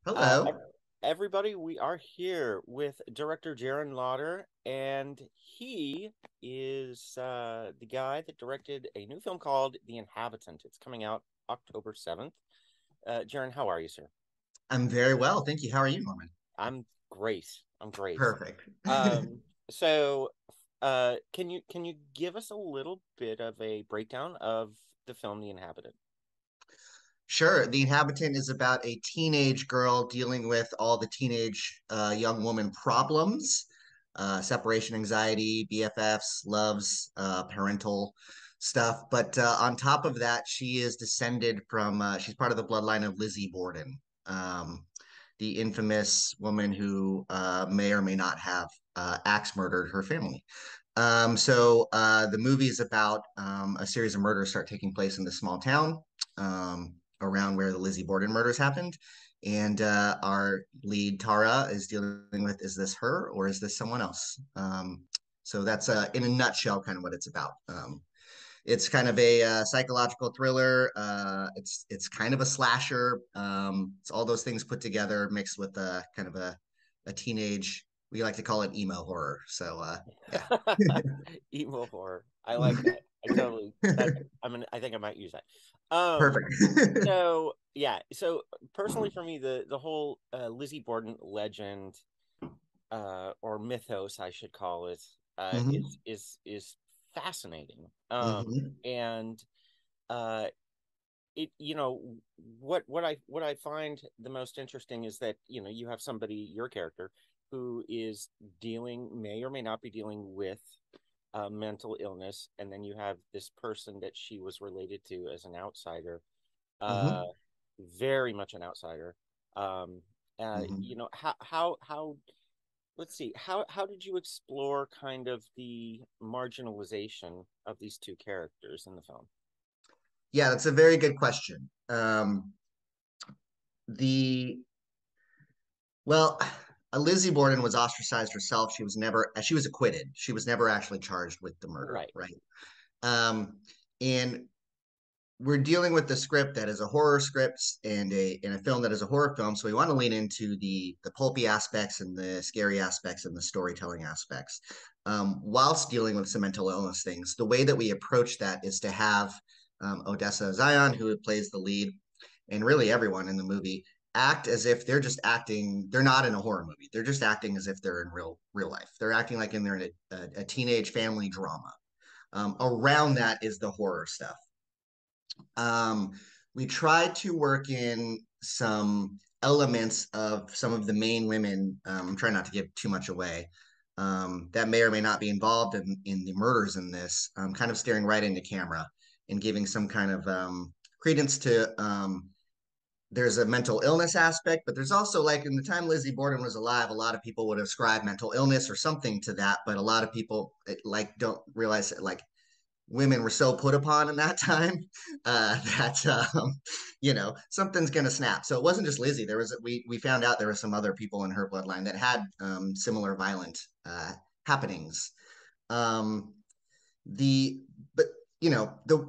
Uh, Hello. ev- Everybody, we are here with director Jerren Lauder, and he is the guy that directed a new film called The Inhabitant. It's coming out October 7th. Jerren, how are you, sir? I'm very well. Thank you. How are you, Norman? I'm great. I'm great. Perfect. Um, so, can you give us a little bit of a breakdown of the film The Inhabitant? Sure. The Inhabitant is about a teenage girl dealing with all the teenage young woman problems, separation anxiety, BFFs, loves, parental stuff. But on top of that, she is descended from, she's part of the bloodline of Lizzie Borden, um, the infamous woman who may or may not have axe murdered her family. The movie is about a series of murders start taking place in this small town around where the Lizzie Borden murders happened. And our lead, Tara, is dealing with, is this her or is this someone else? So that's in a nutshell kind of what it's about. It's kind of a psychological thriller. It's kind of a slasher. It's all those things put together, mixed with a kind of a teenage. We like to call it emo horror. Yeah. Emo horror. I like that. I totally that I think I might use that. Um Perfect. so yeah, so personally for me the whole Lizzie Borden legend or mythos I should call it hmm is fascinating. hmm And uh it what I find the most interesting is that you have somebody, your character, who is dealing, may or may not be dealing with mental illness, and then you have this person that she was related to as an outsider, uh hmm very much an outsider. um hmm how let's see, how did you explore kind of the marginalization of these two characters in the film? Yeah, that's a very good question. The well, Lizzie Borden was ostracized herself. She was acquitted. She was never actually charged with the murder, Right. right? Um, and we're dealing with the script that is a horror script and a film that is a horror film. So we want to lean into the pulpy aspects and the scary aspects and the storytelling aspects, whilst dealing with some mental illness things. The way that we approach that is to have Odessa Zion, who plays the lead, and really everyone in the movie act as if they're just acting. They're not in a horror movie. They're just acting as if they're in real life. They're acting like they're in a teenage family drama. Around that is the horror stuff. um, we tried to work in some elements of some of the main women. I'm trying not to give too much away. That may or may not be involved in the murders in this, kind of staring right into camera and giving some kind of credence to. There's a mental illness aspect, but there's also, like, in the time Lizzie Borden was alive, a lot of people would ascribe mental illness or something to that, but a lot of people like don't realize that, like, women were so put upon in that time that something's gonna snap. So it wasn't just Lizzie. We found out there were some other people in her bloodline that had similar violent happenings. Um, the but the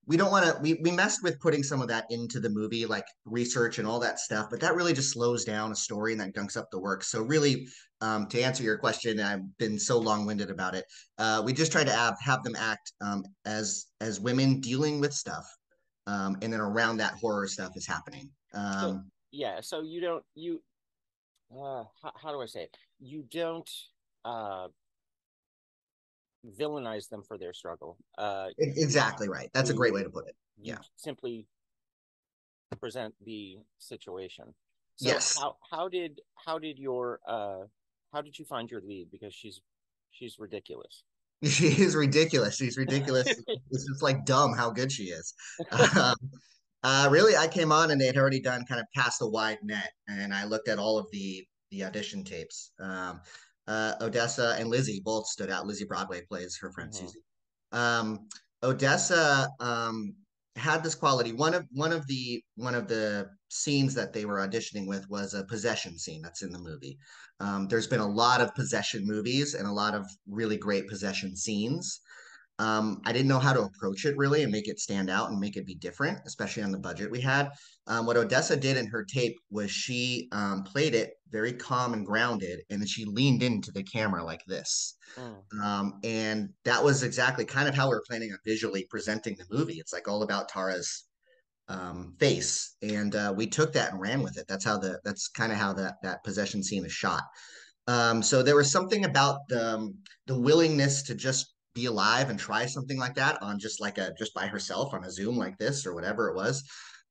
we don't want to we messed with putting some of that into the movie, like research and all that stuff, but that really just slows down a story and that gunks up the work. So really, to answer your question, I've been so long-winded about it. We just try to have them act as women dealing with stuff, and then around that horror stuff is happening. So yeah, so you don't you how do I say it? You don't uh villainize them for their struggle. Exactly right. That's a great You way to put it. you Yeah. simply present the situation. So Yes. how did you find your lead? Because she's ridiculous. She is ridiculous. She's ridiculous. It's just like dumb how good she is. Um, really, I came on and they had already done kind of cast a wide net, and I looked at all of the audition tapes. Odessa and Lizzie both stood out. Lizzie Broadway plays her friend Hmm. Susie. Um, Odessa had this quality. One of the scenes that they were auditioning with was a possession scene that's in the movie. There's been a lot of possession movies and a lot of really great possession scenes. I didn't know how to approach it really and make it stand out and make it be different, especially on the budget we had. What Odessa did in her tape was she played it very calm and grounded, and then she leaned into the camera like this. Mm. And that was exactly kind of how we were planning on visually presenting the movie. It's like all about Tara's face, and we took that and ran with it. That's kind of how that possession scene is shot. So there was something about the willingness to just be alive and try something like that on just by herself on a Zoom like this or whatever it was,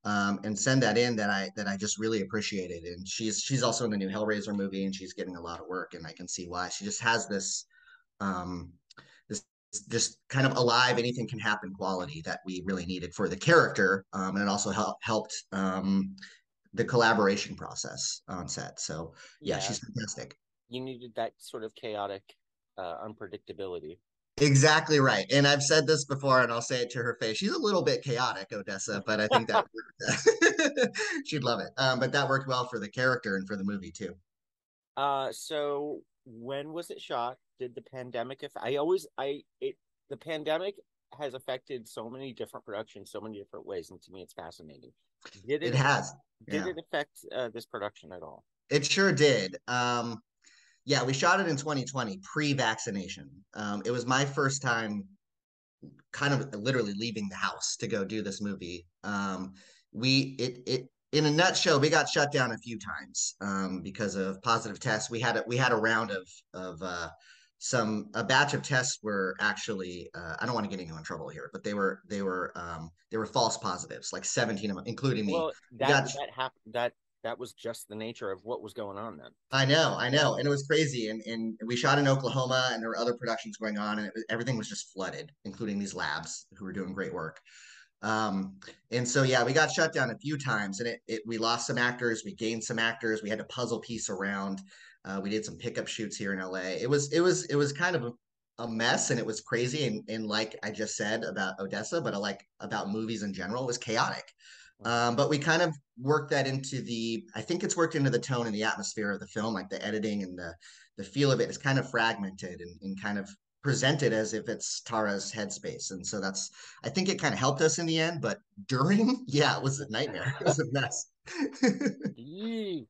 and send that in that I just really appreciated. And she's also in the new Hellraiser movie, and she's getting a lot of work, and I can see why. She just has um, this just kind of alive, anything can happen quality that we really needed for the character, and it also helped the collaboration process on set. So yeah, Yeah, she's fantastic. you needed that sort of chaotic unpredictability. Exactly right. And I've said this before, and I'll say it to her face. She's a little bit chaotic, Odessa, but I think that she'd love it. But that worked well for the character and for the movie too. So when was it shot? Did the pandemic if I always I it the pandemic has affected so many different productions so many different ways, and to me it's fascinating. Did It it has. did Yeah, it affect this production at all? it sure did. Yeah, we shot it in 2020, pre-vaccination. It was my first time kind of literally leaving the house to go do this movie. We in a nutshell, we got shut down a few times because of positive tests. We had a round of some a batch of tests were actually I don't want to get anyone in trouble here, but they were false positives, like 17 of them, including me. Well, We got that was just the nature of what was going on then. I know, and it was crazy. And we shot in Oklahoma, and there were other productions going on, and everything was just flooded, including these labs who were doing great work. And so yeah, we got shut down a few times, and we lost some actors, we gained some actors, we had to puzzle piece around. We did some pickup shoots here in LA. It was kind of a mess, and it was crazy, and like I just said about Odessa, but I like about movies in general, it was chaotic. Mhm. But we kind of worked that into I think it's worked into the tone and the atmosphere of the film, like the editing and the feel of it is kind of fragmented and kind of presented as if it's Tara's headspace. And so I think it kind of helped us in the end, but during, yeah, it was a nightmare. It was a mess. Yee.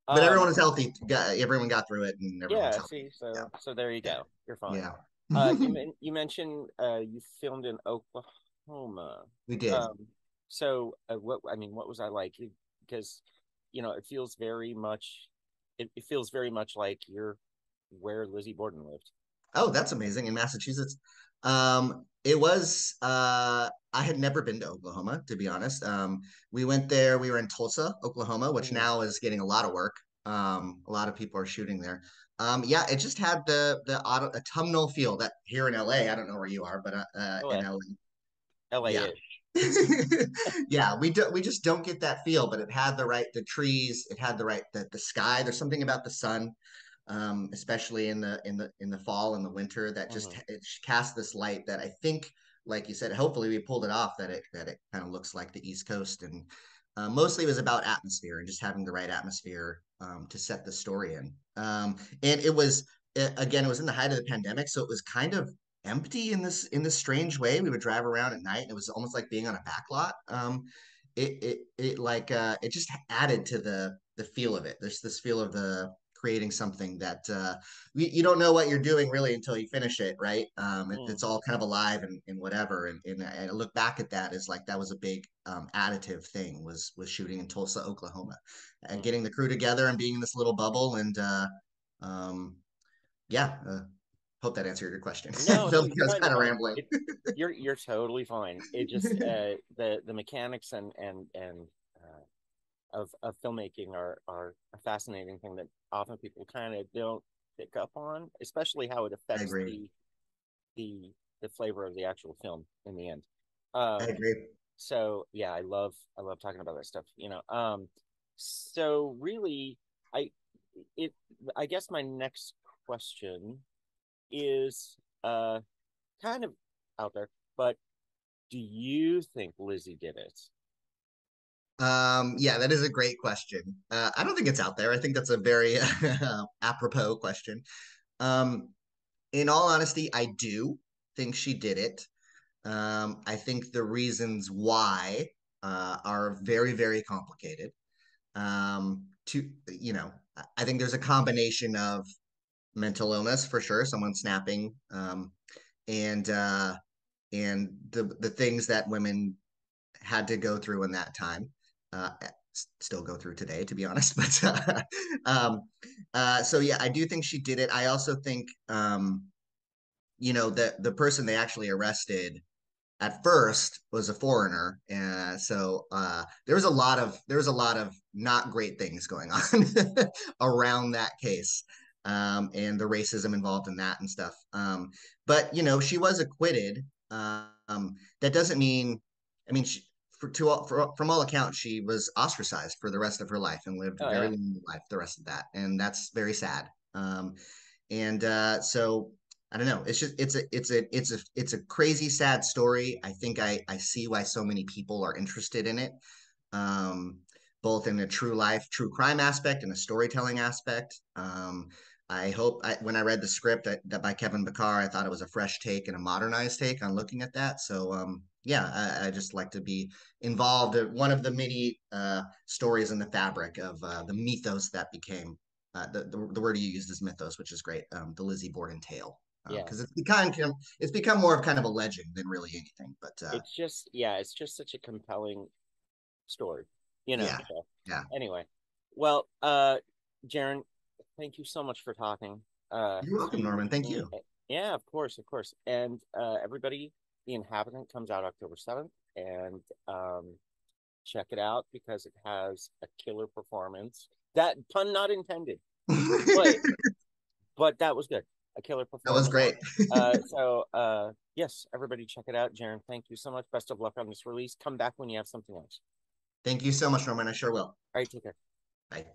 But Um, everyone was healthy. Everyone got through it and everyone's yeah, healthy. see, Yeah. so there you Yeah. go. You're fine. Yeah. You mentioned you filmed in Oklahoma. We did. Um, so what I mean, what was I like? Because it feels very much it feels very much like you're where Lizzie Borden lived. Oh, that's amazing. In Massachusetts. It was I had never been to Oklahoma, to be honest. We went there, we were in Tulsa, Oklahoma, which Mm. now is getting a lot of work. A lot of people are shooting there. Yeah, it just had the autumnal feel that here in LA, I don't know where you are, but in LA, LA, yeah. LA-ish. Yeah, we just don't get that feel, but it had the trees, it had the sky. There's something about the sun, especially in the fall and the winter that just Hmm. it casts this light that I think, like you said, hopefully we pulled it off that it kind of looks like the East Coast. And mostly it was about atmosphere and just having the right atmosphere to set the story in. And again, it was in the height of the pandemic, so it was kind of empty in this strange way. We would drive around at night, and it was almost like being on a back lot. It just added to the feel of it. There's this feel of the creating something that you don't know what you're doing really until you finish it, right? Mm. It's all kind of alive and whatever. And I look back at that as like that was a big additive thing was shooting in Tulsa, Oklahoma, and Mm. getting the crew together and being in this little bubble. And um, yeah, hope that answered your question. I No, felt no, like you're I was fine. You're kind of fine. rambling. You're totally fine. It just the mechanics and of filmmaking are a fascinating thing that often people kind of don't pick up on, especially how it I affects agree. the the flavor of the actual film in the end. I Um, agree. so yeah, I love talking about that stuff. So really, I it I guess my next question is kind of out there, but do you think Lizzie did it? Yeah, that is a great question. I don't think it's out there. I think that's a very apropos question. Um, in all honesty, I do. think she did it. I think the reasons why are very, very complicated. I think there's a combination of mental illness for sure, someone snapping, and the things that women had to go through in that time. Still go through today, to be honest. But so yeah, I do think she did it. I also think the person they actually arrested at first was a foreigner, so there was a lot of not great things going on around that case, and the racism involved in that and stuff. But she was acquitted. That doesn't mean, I mean, from all accounts, she was ostracized for the rest of her life and lived a Oh very yeah, long life the rest of that, and that's very sad. And so I don't know. It's just it's a crazy sad story. I think I see why so many people are interested in it, um, both in a true life, true crime aspect and a storytelling aspect. I hope when I read the script that by Kevin Bakar, I thought it was a fresh take and a modernized take on looking at that. So yeah, I just like to be involved in one of the many stories in the fabric of the mythos that became the word you used is mythos, which is great. The Lizzie Borden tale, yeah. because it's become more of kind of a legend than really anything. But It's just such a compelling story, you know. yeah, So yeah. anyway, well, Jerren, thank you so much for talking You're welcome, to Norman. Thank me. you. Yeah, of course, of course. And everybody, The Inhabitant comes out October 7th, and check it out because it has a killer performance. That pun not intended, but That that was good. A killer was performance. great. Yes, everybody check it out. Jerren, thank you so much. Best of luck on this release. Come back when you have something else. Thank you so much, Norman. I sure will. All right, take care. Bye.